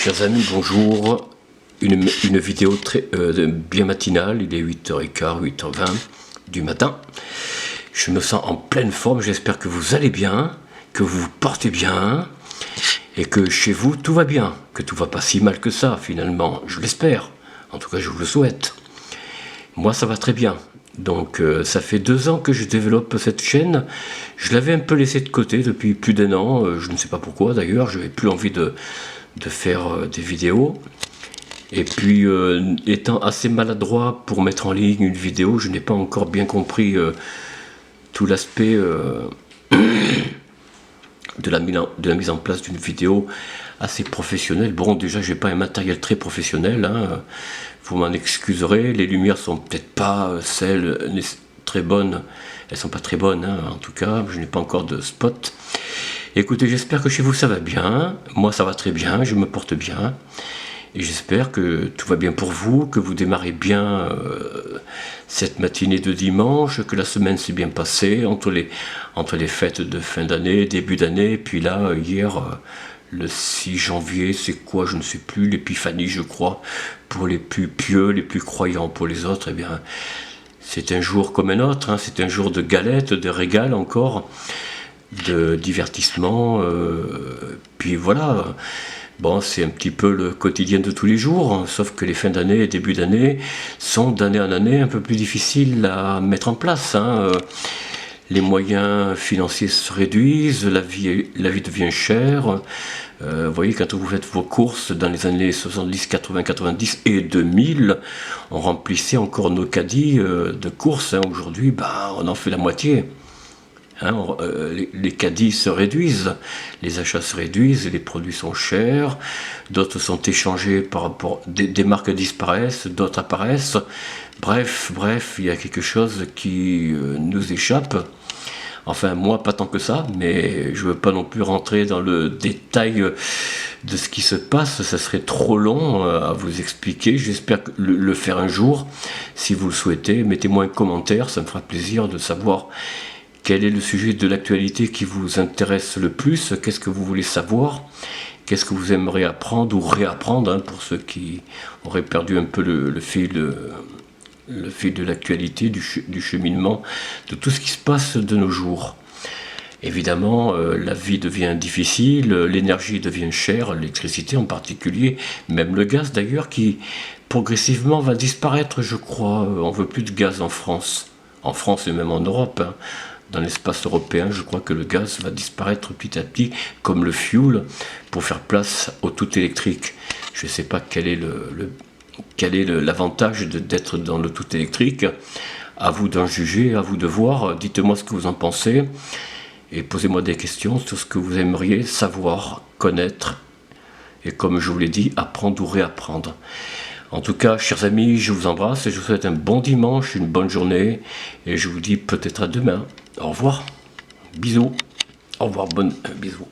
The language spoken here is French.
Chers amis, bonjour. Une vidéo très bien matinale, il est 8h15, 8h20 du matin. Je me sens en pleine forme, j'espère que vous allez bien, que vous vous portez bien et que chez vous tout va bien, que tout va pas si mal que ça finalement, je l'espère. En tout cas, je vous le souhaite. Moi, ça va très bien. Donc, ça fait 2 ans que je développe cette chaîne. Je l'avais un peu laissée de côté depuis plus d'1 an. Je ne sais pas pourquoi d'ailleurs. Je n'avais plus envie de faire des vidéos. Et puis, étant assez maladroit pour mettre en ligne une vidéo, je n'ai pas encore bien compris tout l'aspect de la mise en place d'une vidéo assez professionnelle. Bon, déjà, j'ai pas un matériel très professionnel, hein. Vous m'en excuserez, les lumières sont peut-être pas celles très bonnes, elles sont pas très bonnes, hein, en tout cas, je n'ai pas encore de spot. Écoutez, j'espère que chez vous ça va bien, moi ça va très bien, je me porte bien, et j'espère que tout va bien pour vous, que vous démarrez bien cette matinée de dimanche, que la semaine s'est bien passée entre les fêtes de fin d'année, début d'année, puis là, hier, le 6 janvier, c'est quoi, je ne sais plus, l'épiphanie, je crois, pour les plus pieux, les plus croyants. Pour les autres, eh bien, c'est un jour comme un autre, hein, c'est un jour de galettes, de régal encore, de divertissement, puis voilà. Bon, c'est un petit peu le quotidien de tous les jours, hein, sauf que les fins d'année et début d'année sont d'année en année un peu plus difficiles à mettre en place, hein. Les moyens financiers se réduisent, la vie devient chère. Vous voyez, quand vous faites vos courses dans les années 70, 80, 90 et 2000, on remplissait encore nos caddies de courses, hein. Aujourd'hui, on en fait la moitié. Hein, les caddies se réduisent, les achats se réduisent, les produits sont chers, d'autres sont échangés par rapport, des marques disparaissent, d'autres apparaissent. Bref, il y a quelque chose qui nous échappe. Enfin, moi, pas tant que ça, mais je ne veux pas non plus rentrer dans le détail de ce qui se passe, ça serait trop long à vous expliquer. J'espère le faire un jour. Si vous le souhaitez, mettez-moi un commentaire, ça me fera plaisir de savoir quel est le sujet de l'actualité qui vous intéresse le plus, qu'est-ce que vous voulez savoir, qu'est-ce que vous aimeriez apprendre ou réapprendre, hein, pour ceux qui auraient perdu un peu le fil de l'actualité, du cheminement, de tout ce qui se passe de nos jours. Évidemment, la vie devient difficile, l'énergie devient chère, l'électricité en particulier, même le gaz d'ailleurs, qui progressivement va disparaître, je crois. On ne veut plus de gaz en France et même en Europe, hein. Dans l'espace européen, je crois que le gaz va disparaître petit à petit, comme le fuel, pour faire place au tout électrique. Je ne sais pas quel est l'avantage d'être dans le tout électrique. À vous d'en juger, à vous de voir. Dites-moi ce que vous en pensez et posez-moi des questions sur ce que vous aimeriez savoir, connaître et, comme je vous l'ai dit, apprendre ou réapprendre. En tout cas, chers amis, je vous embrasse et je vous souhaite un bon dimanche, une bonne journée et je vous dis peut-être à demain. Au revoir. Bisous. Au revoir, bisous.